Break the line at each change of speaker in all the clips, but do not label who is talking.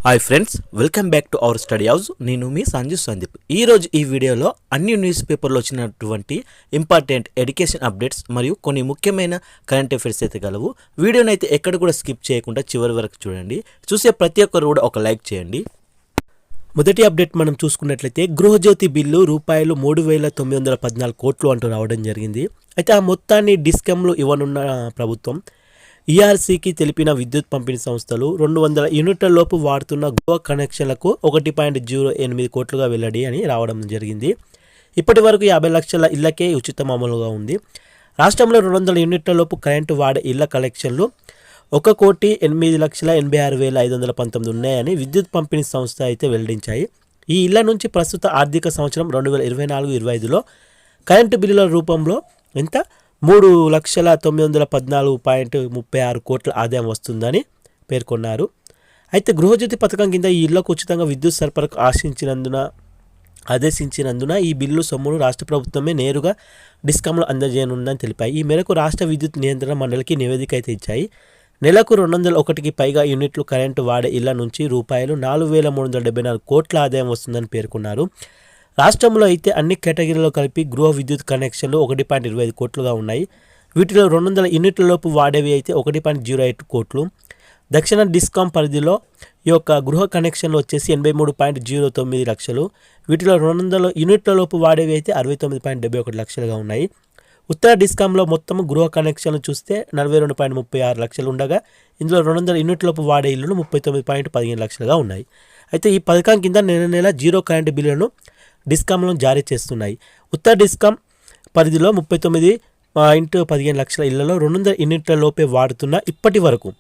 Hi friends, welcome back to our study house. నేను మీ సంజు సందీప్. ఈరోజు ఈ వీడియోలో అన్ని న్యూస్ పేపర్లో వచ్చినటువంటి ఇంపార్టెంట్ ఎడ్యుకేషన్ అప్డేట్స్ మరియు కొన్ని ముఖ్యమైన కరెంట్ అఫైర్స్ అయితే గలవు. వీడియోని అయితే ఎక్కడ కూడా స్కిప్ చేయకుండా చివరి వరకు చూడండి. చూసే ప్రతి ఒక్కరు కూడా ఒక లైక్ చేయండి. మొదటి అప్డేట్ మనం చూసుకున్నట్లయితే గృహజ్యోతి బిల్లు రూపాయలు 3,914 కోట్లు అంటూ రావడం జరిగింది. అయితే ఆ మొత్తాన్ని డిస్కమ్లు ఇవ్వనున్న ప్రభుత్వం. ఈఆర్సీకి తెలిపిన విద్యుత్ పంపిణీ సంస్థలు 200 యూనిట్ల లోపు వాడుతున్న గృహ కనెక్షన్లకు 1.08 కోట్లుగా వెల్లడి అని రావడం జరిగింది. ఇప్పటి వరకు 50 లక్షల ఇళ్లకే ఉచితం అమలుగా ఉంది. రాష్ట్రంలో 200 యూనిట్ల లోపు కరెంటు వాడే ఇళ్ల కలెక్షన్లు 1,08,86,519 ఉన్నాయని విద్యుత్ పంపిణీ సంస్థ అయితే వెల్లడించాయి. ఈ ఇళ్ల నుంచి ప్రస్తుత ఆర్థిక సంవత్సరం 2024-25లో కరెంటు బిల్లుల రూపంలో ఎంత 3,914.36 కోట్ల ఆదాయం వస్తుందని పేర్కొన్నారు. అయితే గృహజ్యోతి పథకం కింద ఈ ఇళ్లకు ఉచితంగా విద్యుత్ సరఫరాకు ఆదేశించినందున ఈ బిల్లు సొమ్మును రాష్ట్ర ప్రభుత్వమే నేరుగా డిస్కామ్లో అందజేయనుందని తెలిపాయి. ఈ మేరకు రాష్ట్ర విద్యుత్ నియంత్రణ మండలికి నివేదిక అయితే ఇచ్చాయి. నెలకు 201కి పైగా యూనిట్లు కరెంటు వాడే ఇళ్ల నుంచి రూపాయలు 4,374 కోట్ల ఆదాయం వస్తుందని పేర్కొన్నారు. రాష్ట్రంలో అయితే అన్ని కేటగిరీలో కలిపి గృహ విద్యుత్ కనెక్షన్లు 1.25 కోట్లుగా ఉన్నాయి. వీటిలో 200 యూనిట్ల లోపు వాడేవి అయితే 1.08 కోట్లు. దక్షిణ డిస్కాం పరిధిలో ఈ యొక్క గృహ కనెక్షన్లు వచ్చేసి 83.09 లక్షలు. వీటిలో 200 యూనిట్ల లోపు వాడేవి అయితే 69.71 లక్షలుగా ఉన్నాయి. ఉత్తర డిస్కాంలో మొత్తం గృహ కనెక్షన్లు చూస్తే 42.36 లక్షలు ఉండగా ఇందులో 200 యూనిట్ల లోపు వాడే ఇళ్లను 39.15 లక్షలుగా ఉన్నాయి. అయితే ఈ పథకం కింద నెల జీరో కరెంటు బిల్లులను డిస్కామ్లను జారీ చేస్తున్నాయి. ఉత్తర డిస్కాం పరిధిలో 39.15 లక్షల ఇళ్లలో 200 యూనిట్ల లోపే వాడుతున్న ఇప్పటి వరకు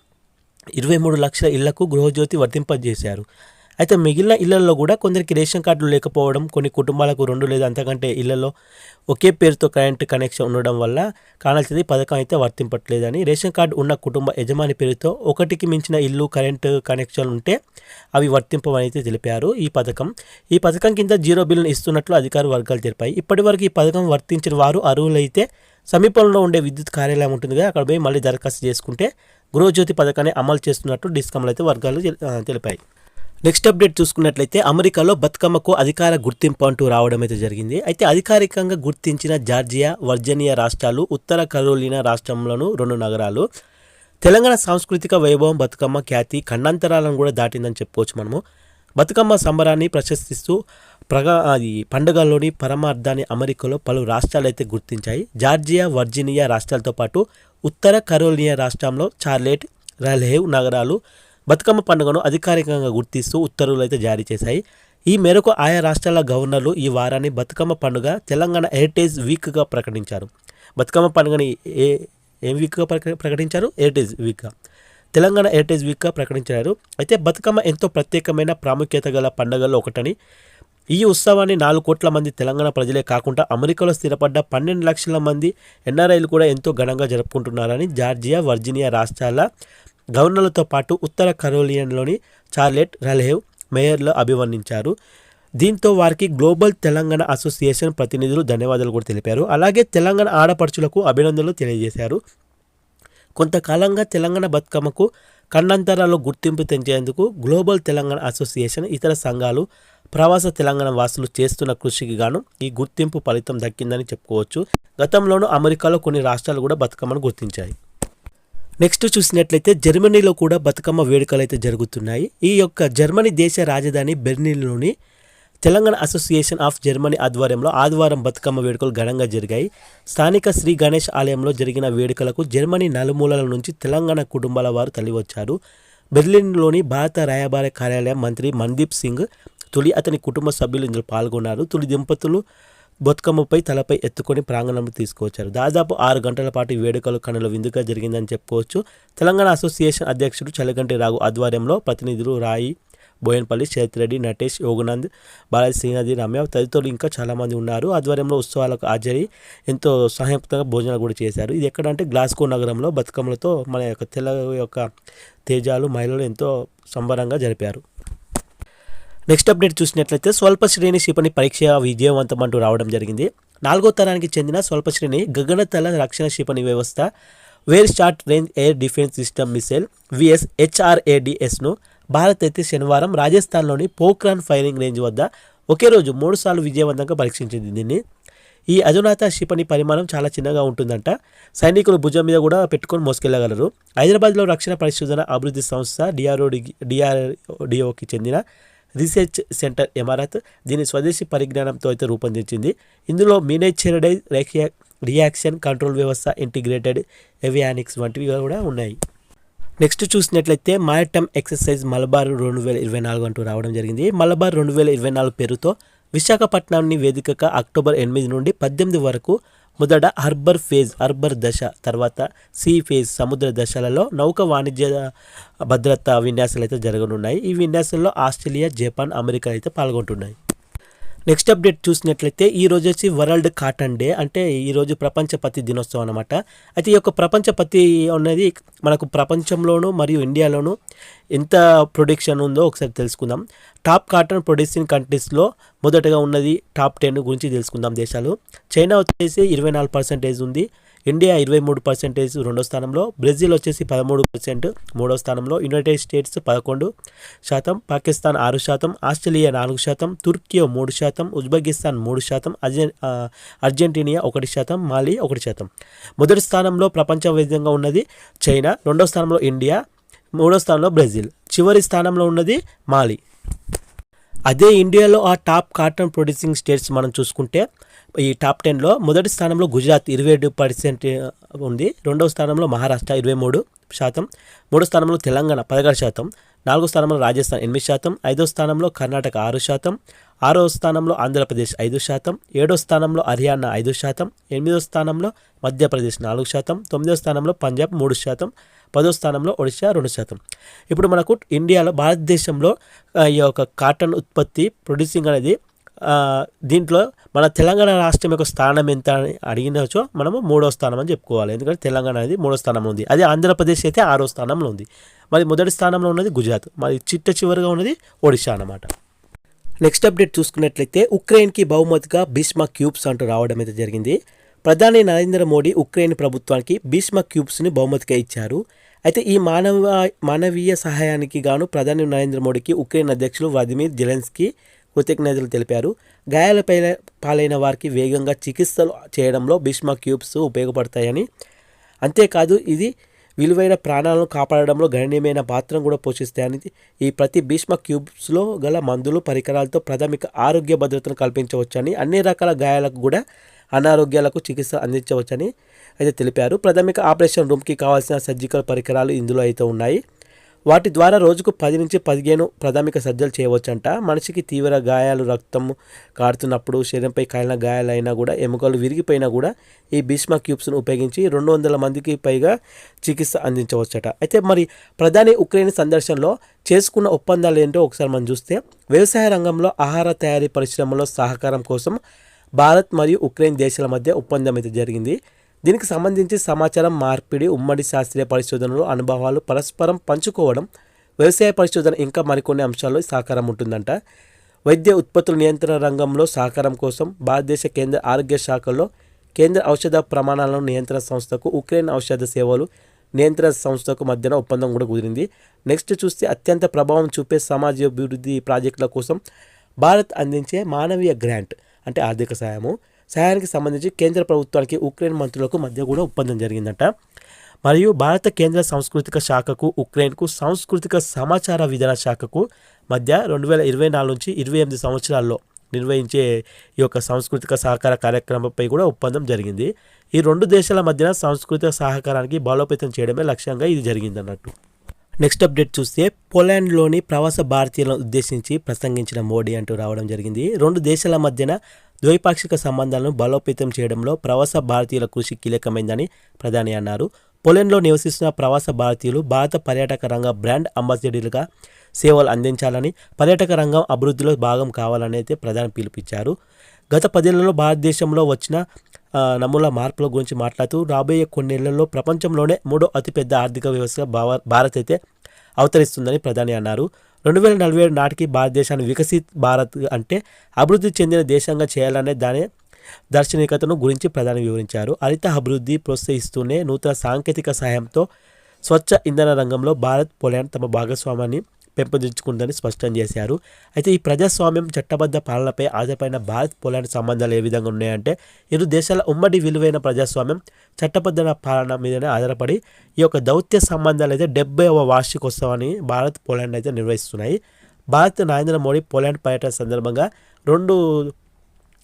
23 లక్షల ఇళ్లకు గృహజ్యోతి వర్తింపజేశారు. అయితే మిగిలిన ఇళ్లలో కూడా కొందరికి రేషన్ కార్డులు లేకపోవడం, కొన్ని కుటుంబాలకు 2 లేదా అంతకంటే ఇళ్లలో ఒకే పేరుతో కరెంటు కనెక్షన్ ఉండడం వల్ల కానాల్సింది పథకం అయితే వర్తింపట్లేదని, రేషన్ కార్డు ఉన్న కుటుంబ యజమాని పేరుతో ఒకటికి మించిన ఇల్లు కరెంటు కనెక్షన్ ఉంటే అవి వర్తింపవని అయితే తెలిపారు. ఈ పథకం కింద జీరో బిల్లును ఇస్తున్నట్లు అధికార వర్గాలు తెలిపాయి. ఇప్పటి వరకు ఈ పథకం వర్తించిన వారు అర్హులైతే సమీపంలో ఉండే విద్యుత్ కార్యాలయం ఉంటుందిగా, అక్కడ పోయి మళ్ళీ దరఖాస్తు చేసుకుంటే గృహజ్యోతి పథకాన్ని అమలు చేస్తున్నట్టు డిస్కామ్లు అయితే వర్గాలు తెలిపాయి. నెక్స్ట్ అప్డేట్ చూసుకున్నట్లయితే అమెరికాలో బతుకమ్మకు అధికార గుర్తింపు అంటూ రావడం అయితే జరిగింది. అయితే అధికారికంగా గుర్తించిన జార్జియా, వర్జీనియా రాష్ట్రాలు, ఉత్తర కరోలినా రాష్ట్రంలోను 2 నగరాలు. తెలంగాణ సాంస్కృతిక వైభవం, బతుకమ్మ ఖ్యాతి ఖండాంతరాలను కూడా దాటిందని చెప్పుకోవచ్చు మనము. బతుకమ్మ సంబరాన్ని ప్రశస్తిస్తూ పండుగలోని పరమార్థాన్ని అమెరికాలో పలు రాష్ట్రాలు అయితే గుర్తించాయి. జార్జియా, వర్జీనియా రాష్ట్రాలతో పాటు ఉత్తర కరోలినా రాష్ట్రంలో చార్లెట్, రలేవ్ నగరాలు బతుకమ్మ పండుగను అధికారికంగా గుర్తిస్తూ ఉత్తర్వులు అయితే జారీ చేశాయి. ఈ మేరకు ఆయా రాష్ట్రాల గవర్నర్లు ఈ వారాన్ని బతుకమ్మ పండుగ తెలంగాణ హెరిటేజ్ వీక్గా ప్రకటించారు. బతుకమ్మ పండుగని ఏం వీక్గా ప్రకటించారు? హెరిటేజ్ వీక్గా, తెలంగాణ హెరిటేజ్ వీక్గా ప్రకటించారు. అయితే బతుకమ్మ ఎంతో ప్రత్యేకమైన ప్రాముఖ్యత గల పండుగల్లో ఒకటని, ఈ ఉత్సవాన్ని 4 కోట్ల మంది తెలంగాణ ప్రజలే కాకుండా అమెరికాలో స్థిరపడ్డ 12 లక్షల మంది ఎన్ఆర్ఐలు కూడా ఎంతో ఘనంగా జరుపుకుంటున్నారని జార్జియా, వర్జీనియా రాష్ట్రాల గవర్నర్లతో పాటు ఉత్తర కరోలినాలోని చార్లెట్, రలేవ్ మేయర్లు అభివర్ణించారు. దీంతో వారికి గ్లోబల్ తెలంగాణ అసోసియేషన్ ప్రతినిధులు ధన్యవాదాలు కూడా తెలిపారు. అలాగే తెలంగాణ ఆడపడుచులకు అభినందనలు తెలియజేశారు. కొంతకాలంగా తెలంగాణ బతుకమ్మకు ఖండాంతరాల్లో గుర్తింపు తెంచేందుకు గ్లోబల్ తెలంగాణ అసోసియేషన్, ఇతర సంఘాలు, ప్రవాస తెలంగాణ వాసులు చేస్తున్న కృషికి గాను ఈ గుర్తింపు ఫలితం దక్కిందని చెప్పుకోవచ్చు. గతంలోనూ అమెరికాలో కొన్ని రాష్ట్రాలు కూడా బతుకమ్మను గుర్తించాయి. నెక్స్ట్ చూసినట్లయితే జర్మనీలో కూడా బతుకమ్మ వేడుకలు అయితే జరుగుతున్నాయి. ఈ యొక్క జర్మనీ దేశ రాజధాని బెర్లిన్లోని తెలంగాణ అసోసియేషన్ ఆఫ్ జర్మనీ ఆధ్వర్యంలో ఆదివారం బతుకమ్మ వేడుకలు ఘనంగా జరిగాయి. స్థానిక శ్రీ గణేష్ ఆలయంలో జరిగిన వేడుకలకు జర్మనీ నలుమూలల నుంచి తెలంగాణ కుటుంబాల వారు తరలివచ్చారు. బెర్లిన్లోని భారత రాయబార కార్యాలయం మంత్రి మన్దీప్ సింగ్ తొలి, అతని కుటుంబ సభ్యులు ఇందులో పాల్గొన్నారు. తొలి దంపతులు బతుకమ్మపై తలపై ఎత్తుకొని ప్రాంగణంలో తీసుకువచ్చారు. దాదాపు 6 గంటల పాటు ఈ వేడుకలు కనుల విందుగా జరిగిందని చెప్పుకోవచ్చు. తెలంగాణ అసోసియేషన్ అధ్యక్షుడు చలగంటి రాఘు ఆధ్వర్యంలో ప్రతినిధులు రాయి, బోయన్పల్లి, శరత్రెడ్డి, నటేష్, యోగనంద్, బాలాజీ, శ్రీనాథి, రమ్య తదితరులు ఇంకా చాలామంది ఉన్నారు. ఆధ్వర్యంలో ఉత్సవాలకు హాజరై ఎంతో సహాయకంగా భోజనాలు కూడా చేశారు. ఇది ఎక్కడంటే గ్లాస్గో నగరంలో బతుకమ్మలతో మన యొక్క యొక్క తేజాలు, మహిళలు ఎంతో సంబరంగా జరిపారు. నెక్స్ట్ అప్డేట్ చూసినట్లయితే స్వల్ప శ్రేణి క్షిపణి పరీక్ష విజయవంతం అంటూ రావడం జరిగింది. 4వ తరానికి చెందిన స్వల్ప శ్రేణి గగనతల రక్షణ క్షిపణి వ్యవస్థ very short range air defence system missile VSHRADSను భారత్ అయితే శనివారం రాజస్థాన్లోని పోఖ్రాన్ ఫైరింగ్ రేంజ్ వద్ద ఒకే రోజు 3 సార్లు విజయవంతంగా పరీక్షించింది దీన్ని. ఈ అధునాత క్షిపణి పరిమాణం చాలా చిన్నగా ఉంటుందంట. సైనికులు భుజం మీద కూడా పెట్టుకొని మోసుకెళ్లగలరు. హైదరాబాద్లో రక్షణ పరిశోధన అభివృద్ధి సంస్థ డిఆర్డీఓకి చెందిన రీసెర్చ్ సెంటర్ ఎమారత్ దీని స్వదేశీ పరిజ్ఞానంతో అయితే రూపొందించింది. ఇందులో మినియేచరైజ్ రియాక్షన్ కంట్రోల్ వ్యవస్థ, ఇంటిగ్రేటెడ్ ఏవియానిక్స్ వంటివి కూడా ఉన్నాయి. నెక్స్ట్ చూసినట్లయితే మారిటైమ్ ఎక్సర్సైజ్ మలబార్ 2024 అంటూ రావడం జరిగింది. మలబార్ 2024 పేరుతో విశాఖపట్నాన్ని వేదికగా అక్టోబర్ 8 నుండి 18 వరకు మొదట హార్బర్ దశ, తర్వాత సీ ఫేజ్ సముద్ర దశలలో నౌక వాణిజ్య భద్రతా విన్యాసాలు అయితే జరగనున్నాయి. ఈ విన్యాసాల్లో ఆస్ట్రేలియా, జపాన్, అమెరికా అయితే పాల్గొంటున్నాయి. నెక్స్ట్ అప్డేట్ చూసినట్లయితే ఈ రోజు వచ్చి వరల్డ్ కాటన్ డే, అంటే ఈరోజు ప్రపంచ పత్తి దినోత్సవం అనమాట. అయితే ఈ యొక్క ప్రపంచ పత్తి అనేది మనకు ప్రపంచంలోనూ మరియు ఇండియాలోనూ ఎంత ప్రొడక్షన్ ఉందో ఒకసారి తెలుసుకుందాం. టాప్ కాటన్ ప్రొడ్యూసింగ్ కంట్రీస్లో మొదటగా ఉన్నది టాప్ 10 గురించి తెలుసుకుందాం దేశాలు. చైనా వచ్చేసి 24% ఉంది, ఇండియా 23% రెండో స్థానంలో, బ్రెజిల్ వచ్చేసి 13% మూడో స్థానంలో, యునైటెడ్ స్టేట్స్ 11%, పాకిస్తాన్ 6%, ఆస్ట్రేలియా 4%, తుర్కీ 3%, ఉజ్బెకిస్తాన్ 3%, అర్జెంటీనియా 1%, మాలి 1%. మొదటి స్థానంలో ప్రపంచవ్యాప్తంగా ఉన్నది చైనా, రెండో స్థానంలో ఇండియా, మూడో స్థానంలో బ్రెజిల్, చివరి స్థానంలో ఉన్నది మాలి. అదే ఇండియాలో ఆ టాప్ కాటన్ ప్రొడ్యూసింగ్ స్టేట్స్ మనం చూసుకుంటే ఈ టాప్ 10లో మొదటి స్థానంలో గుజరాత్ 27% ఉంది, రెండవ స్థానంలో మహారాష్ట్ర 23%, మూడో స్థానంలో తెలంగాణ 16%, నాలుగో స్థానంలో రాజస్థాన్ 8%, ఐదో స్థానంలో కర్ణాటక 6%, ఆరో స్థానంలో ఆంధ్రప్రదేశ్ 5%, ఏడో స్థానంలో హర్యానా 5%, ఎనిమిదో స్థానంలో మధ్యప్రదేశ్ 4%, తొమ్మిదో స్థానంలో పంజాబ్ 3%, పదో స్థానంలో ఒడిశా 2%. ఇప్పుడు మనకు ఇండియాలో భారతదేశంలో ఈ యొక్క కాటన్ ఉత్పత్తి ప్రొడ్యూసింగ్ అనేది దీంట్లో మన తెలంగాణ రాష్ట్రం యొక్క స్థానం ఎంత అని అడిగినచో మనము 3వ స్థానం అని చెప్పుకోవాలి. ఎందుకంటే తెలంగాణ అనేది 3వ స్థానంలో ఉంది, అదే ఆంధ్రప్రదేశ్ అయితే 6వ స్థానంలో ఉంది, మరి మొదటి స్థానంలో ఉన్నది గుజరాత్, మరి చివరిగా ఉన్నది ఒడిశా అన్నమాట. నెక్స్ట్ అప్డేట్ చూసుకున్నట్లయితే ఉక్రెయిన్కి బహుమతిగా భీష్మ క్యూబ్స్ అంటూ రావడం అయితే జరిగింది. ప్రధాని నరేంద్ర మోడీ ఉక్రెయిన్ ప్రభుత్వానికి భీష్మ క్యూబ్స్ని బహుమతిగా ఇచ్చారు. అయితే ఈ మానవీయ సహాయానికి గాను ప్రధాని నరేంద్ర మోడీకి ఉక్రెయిన్ అధ్యక్షులు వ్లాదిమిర్ జెలెన్స్కీ కృతజ్ఞతలు తెలిపారు. గాయాలపై పాలైన వారికి వేగంగా చికిత్సలు చేయడంలో భీష్మ క్యూబ్స్ ఉపయోగపడతాయని, అంతేకాదు ఇది విలువైన ప్రాణాలను కాపాడడంలో గణనీయమైన పాత్రను కూడా పోషిస్తాయని, ఈ ప్రతి భీష్మ క్యూబ్స్లో గల మందులు, పరికరాలతో ప్రాథమిక ఆరోగ్య భద్రతను కల్పించవచ్చని, అన్ని రకాల గాయాలకు కూడా అనారోగ్యాలకు చికిత్స అందించవచ్చని అయితే తెలిపారు. ప్రాథమిక ఆపరేషన్ రూమ్కి కావాల్సిన సర్జికల్ పరికరాలు ఇందులో అయితే ఉన్నాయి. వాటి ద్వారా రోజుకు 10 నుంచి 15 ప్రాథమిక సర్జరీలు చేయవచ్చంట. మనిషికి తీవ్ర గాయాలు, రక్తం కారుతున్నప్పుడు, శరీరంపై కాలిన గాయాలైనా కూడా, ఎముకలు విరిగిపోయినా కూడా ఈ భీష్మ క్యూబ్స్ను ఉపయోగించి 200 మందికి పైగా చికిత్స అందించవచ్చట. అయితే మరి ప్రధాని ఉక్రెయిన్ సందర్శనలో చేసుకున్న ఒప్పందాలు ఏంటో ఒకసారి మనం చూస్తే, వ్యవసాయ రంగంలో ఆహార తయారీ పరిశ్రమలో సహకారం కోసం భారత్ మరియు ఉక్రెయిన్ దేశాల మధ్య ఒప్పందం అయితే జరిగింది. దీనికి సంబంధించి సమాచారం మార్పిడి, ఉమ్మడి శాస్త్రీయ పరిశోధనలు, అనుభవాలు పరస్పరం పంచుకోవడం, వ్యవసాయ పరిశోధన ఇంకా మరికొన్ని అంశాల్లో సహకారం ఉంటుందంట. వైద్య ఉత్పత్తుల నియంత్రణ రంగంలో సహకారం కోసం భారతదేశ కేంద్ర ఆరోగ్య శాఖలో కేంద్ర ఔషధ ప్రమాణాలను నియంత్రణ సంస్థకు, ఉక్రెయిన్ ఔషధ సేవలు నియంత్రణ సంస్థకు మధ్యన ఒప్పందం కూడా కుదిరింది. నెక్స్ట్ చూస్తే అత్యంత ప్రభావం చూపే సమాజాభివృద్ధి ప్రాజెక్టుల కోసం భారత్ అందించే మానవీయ గ్రాంట్ అంటే ఆర్థిక సహాయానికి సంబంధించి కేంద్ర ప్రభుత్వానికి ఉక్రెయిన్ మంత్రులకు మధ్య కూడా ఒప్పందం జరిగిందట. మరియు భారత కేంద్ర సాంస్కృతిక శాఖకు, ఉక్రెయిన్కు సాంస్కృతిక సమాచార విధాన శాఖకు మధ్య 2024 నుంచి 28 సంవత్సరాల్లో నిర్వహించే ఈ యొక్క సాంస్కృతిక సహకార కార్యక్రమంపై కూడా ఒప్పందం జరిగింది. ఈ రెండు దేశాల మధ్యన సాంస్కృతిక సహకారానికి బలోపేతం చేయడమే లక్ష్యంగా ఇది జరిగిందన్నట్టు. నెక్స్ట్ అప్డేట్ చూస్తే పోలాండ్లోని ప్రవాస భారతీయులను ఉద్దేశించి ప్రసంగించిన మోడీ అంటూ రావడం జరిగింది. రెండు దేశాల మధ్యన ద్వైపాక్షిక సంబంధాలను బలోపేతం చేయడంలో ప్రవాస భారతీయుల కృషి కీలకమైందని ప్రధాని అన్నారు. పోలాండ్లో నివసిస్తున్న ప్రవాస భారతీయులు భారత పర్యాటక రంగ బ్రాండ్ అంబాసిడర్లుగా సేవలు అందించాలని, పర్యాటక రంగం అభివృద్ధిలో భాగం కావాలని అయితే ప్రధాని పిలుపునిచ్చారు. గత 10 ఏళ్లలో భారతదేశంలో వచ్చిన నమూల మార్పుల గురించి మాట్లాడుతూ, రాబోయే కొన్నేళ్లలో ప్రపంచంలోనే 3వ అతిపెద్ద ఆర్థిక వ్యవస్థగా భారత్ అయితే అవతరిస్తుందని ప్రధాని అన్నారు. 2047 నాటికి భారతదేశాన్ని వికసిత్ భారత్ అంటే అభివృద్ధి చెందిన దేశంగా చేయాలనే దాని దార్శనికతను గురించి ప్రధాని వివరించారు. హరిత అభివృద్ధి ప్రోత్సహిస్తూనే నూతన సాంకేతిక సహాయంతో స్వచ్ఛ ఇంధన రంగంలో భారత్, పోలాండ్ తమ భాగస్వామ్యాన్ని పెంపొందించుకుందని స్పష్టం చేశారు. అయితే ఈ ప్రజాస్వామ్యం చట్టబద్ధ పాలనపై ఆధారపడిన భారత్ పోలాండ్ సంబంధాలు ఏ విధంగా ఉన్నాయంటే ఇరు దేశాల ఉమ్మడి విలువైన ప్రజాస్వామ్యం చట్టబద్ధ పాలన మీదనే ఆధారపడి ఈ యొక్క దౌత్య సంబంధాలు అయితే 70వ వార్షికోత్సవాన్ని భారత్ పోలాండ్ అయితే నిర్వహిస్తున్నాయి. భారత్ నరేంద్ర మోడీ పోలాండ్ పర్యటన సందర్భంగా 2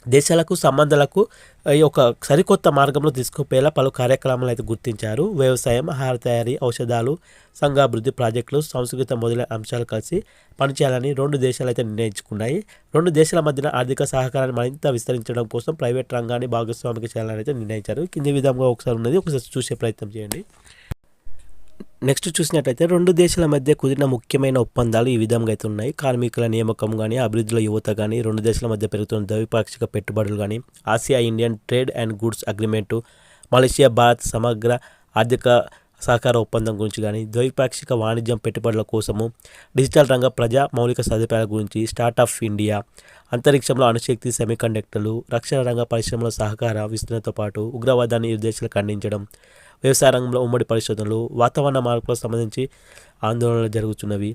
దేశాలకు సంబంధాలకు ఈ ఒక సరికొత్త మార్గంలో తీసుకుపోయేలా పలు కార్యక్రమాలు అయితే గుర్తించారు. వ్యవసాయం, ఆహార తయారీ, ఔషధాలు, సంఘాభివృద్ధి ప్రాజెక్టులు, సంస్కృతి మొదలైన అంశాలు కలిసి పనిచేయాలని 2 దేశాలు అయితే నిర్ణయించుకున్నాయి. 2 దేశాల మధ్యన ఆర్థిక సహకారాన్ని మరింత విస్తరించడం కోసం ప్రైవేట్ రంగాన్ని భాగస్వామికి చేయాలని అయితే నిర్ణయించారు. కింది విధంగా ఒకసారి చూసే ప్రయత్నం చేయండి. నెక్స్ట్ చూసినట్లయితే 2 దేశాల మధ్య కుదిరిన ముఖ్యమైన ఒప్పందాలు ఈ విధంగా అయితే ఉన్నాయి. కార్మికుల నియామకం కానీ, అభివృద్ధిలో యువత కానీ, 2 దేశాల మధ్య పెరుగుతున్న ద్వైపాక్షిక పెట్టుబడులు కానీ, Asia Indian trade and goods agreement, Malaysia Bharat సమగ్ర ఆర్థిక సహకార ఒప్పందం గురించి కానీ, ద్వైపాక్షిక వాణిజ్యం పెట్టుబడుల కోసము, డిజిటల్ రంగ ప్రజా మౌలిక సదుపాయాల గురించి, స్టార్టప్ ఇండియా, అంతరిక్షంలో అణుశక్తి, సెమీకండక్టర్లు, రక్షణ రంగ పరిశ్రమల సహకార విస్తరణతో పాటు ఉగ్రవాదాన్ని ఇరు దేశాలు ఖండించడం, వ్యవసాయ రంగంలో ఉమ్మడి పరిశోధనలు, వాతావరణ మార్పులకు సంబంధించి ఆందోళనలు జరుగుతున్నవి,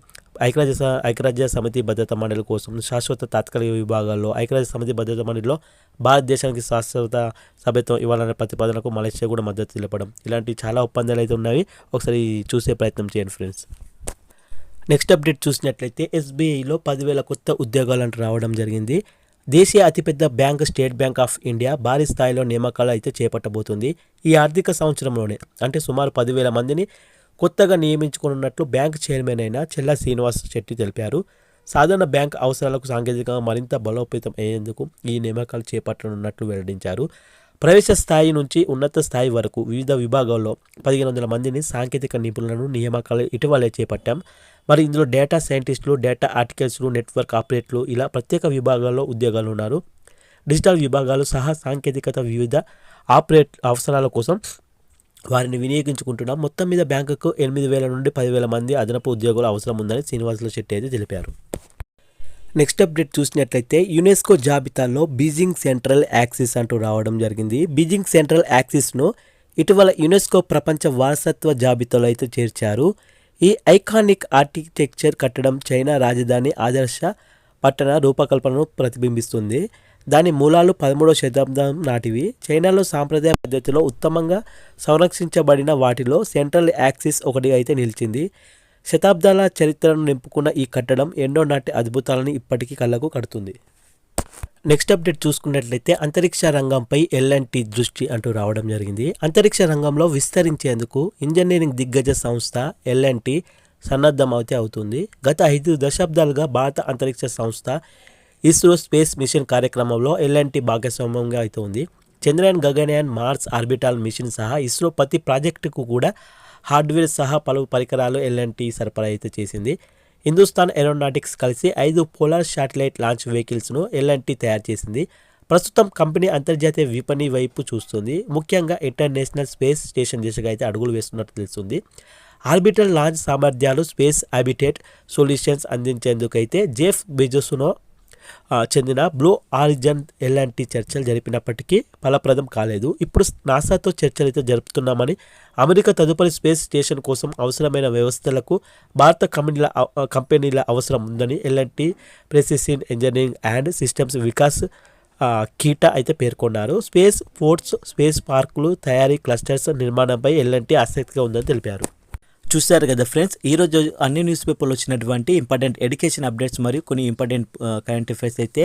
ఐక్యరాజ్య సమితి భద్రతా మండలి కోసం శాశ్వత తాత్కాలిక విభాగాల్లో ఐక్యరాజ్య సమితి భద్రతా మండలిలో భారతదేశానికి శాశ్వత సభ్యత్వం ఇవ్వాలనే ప్రతిపాదనకు మలేషియా కూడా మద్దతు తెలపడం, ఇలాంటి చాలా ఒప్పందాలు అయితే ఉన్నవి. ఒకసారి చూసే ప్రయత్నం చేయండి ఫ్రెండ్స్. నెక్స్ట్ అప్డేట్ చూసినట్లయితే ఎస్బీఐలో 10,000 కొత్త ఉద్యోగాలు అంటూ రావడం జరిగింది. దేశీయ అతిపెద్ద bank state bank of India భారీ స్థాయిలో నియామకాలు అయితే చేపట్టబోతుంది. ఈ ఆర్థిక సంవత్సరంలోనే అంటే సుమారు 10,000 మందిని కొత్తగా నియమించుకున్నట్లు బ్యాంక్ చైర్మన్ అయిన చెల్లా శ్రీనివాస్ శెట్టి తెలిపారు. సాధారణ బ్యాంక్ అవసరాలకు సాంకేతికంగా మరింత బలోపేతం అయ్యేందుకు ఈ నియామకాలు చేపట్టనున్నట్లు వెల్లడించారు. ప్రవేశ స్థాయి నుంచి ఉన్నత స్థాయి వరకు వివిధ విభాగాల్లో 1,500 మందిని సాంకేతిక నిపుణులను నియామకాలు ఇటీవలే చేపట్టాం. మరి ఇందులో డేటా సైంటిస్టులు, డేటా ఆర్టికల్స్లు, నెట్వర్క్ ఆపరేటర్లు ఇలా ప్రత్యేక విభాగాల్లో ఉద్యోగాలు ఉన్నారు. డిజిటల్ విభాగాలు సహా సాంకేతికత వివిధ అవసరాల కోసం వారిని వినియోగించుకుంటున్నాం. మొత్తం మీద బ్యాంకుకు 8,000 నుండి 10,000 మంది అదనపు ఉద్యోగులు అవసరం ఉందని శ్రీనివాసులు శెట్టి అయితే తెలిపారు. నెక్స్ట్ అప్డేట్ చూసినట్లయితే యునెస్కో జాబితాలో బీజింగ్ సెంట్రల్ యాక్సిస్ అంటూ రావడం జరిగింది. బీజింగ్ సెంట్రల్ యాక్సిస్ను ఇటీవల యునెస్కో ప్రపంచ వారసత్వ జాబితాలో అయితే చేర్చారు. ఈ ఐకానిక్ ఆర్కిటెక్చర్ కట్టడం చైనా రాజధాని ఆదర్శ పట్టణ రూపకల్పనను ప్రతిబింబిస్తుంది. దాని మూలాలు 13వ శతాబ్దం నాటివి. చైనాలో సాంప్రదాయ పద్ధతిలో ఉత్తమంగా సంరక్షించబడిన వాటిలో సెంట్రల్ యాక్సిస్ ఒకటి అయితే నిలిచింది. శతాబ్దాల చరిత్రను నింపుకున్న ఈ కట్టడం ఎన్నో నాటి అద్భుతాలను ఇప్పటికీ కళ్ళకు కడుతుంది. నెక్స్ట్ అప్డేట్ చూసుకున్నట్లయితే అంతరిక్ష రంగంపై ఎల్ఎన్టీ దృష్టి అంటూ రావడం జరిగింది. అంతరిక్ష రంగంలో విస్తరించేందుకు ఇంజనీరింగ్ దిగ్గజ సంస్థ ఎల్ఎన్టీ సన్నద్ధం అయితే అవుతుంది. గత 5 దశాబ్దాలుగా భారత అంతరిక్ష సంస్థ ఇస్రో స్పేస్ మిషన్ కార్యక్రమంలో ఎల్ఎన్టీ భాగస్వామ్యంగా అయితే ఉంది. Chandrayaan, Gaganyaan, Mars orbital mission సహా ఇస్రో ప్రతి ప్రాజెక్టుకు కూడా హార్డ్వేర్ సహా పలు పరికరాలు ఎల్ఎన్టీ సరఫరా అయితే చేసింది. హిందుస్థాన్ ఏరోనాటిక్స్ కలిసి 5 పోలార్ శాటిలైట్ లాంచ్ వెహికల్స్ను ఎల్ఎన్టీ తయారు చేసింది. ప్రస్తుతం కంపెనీ అంతర్జాతీయ విపణి వైపు చూస్తుంది. ముఖ్యంగా ఇంటర్నేషనల్ స్పేస్ స్టేషన్ దిశగా అయితే అడుగులు వేస్తున్నట్టు తెలుస్తుంది. ఆర్బిటల్ లాంచ్ సామర్థ్యాలు, స్పేస్ హ్యాబిటేట్ సొల్యూషన్స్ అందించేందుకైతే జెఫ్ బెజోస్ను చెందిన బ్లూ ఆరిజిన్ ఎల్ఎన్టీ చర్చలు జరిపినప్పటికీ ఫలప్రదం కాలేదు. ఇప్పుడు నాసాతో చర్చలు అయితే జరుపుతున్నామని, అమెరికా తదుపరి స్పేస్ స్టేషన్ కోసం అవసరమైన వ్యవస్థలకు భారత కంపెనీల అవసరం ఉందని L N T precision engineering and systems Vikas కీటా అయితే పేర్కొన్నారు. స్పేస్ పోర్ట్స్, స్పేస్ పార్కులు, తయారీ క్లస్టర్స్ నిర్మాణంపై ఎల్ఎన్టీ ఆసక్తిగా ఉందని తెలిపారు.
చూశారు కదా ఫ్రెండ్స్, ఈరోజు అన్ని న్యూస్ పేపర్లు వచ్చినటువంటి ఇంపార్టెంట్ ఎడ్యుకేషన్ అప్డేట్స్ మరియు కొన్ని ఇంపార్టెంట్ కరెంట్ అఫైర్స్ అయితే.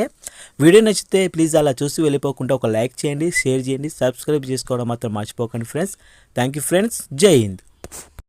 వీడియో నచ్చితే ప్లీజ్ అలా చూసి వెళ్ళిపోకుండా ఒక లైక్ చేయండి, షేర్ చేయండి, సబ్స్క్రైబ్ చేసుకోవడం మాత్రం మర్చిపోకండి ఫ్రెండ్స్. Thank you friends. జై హింద్.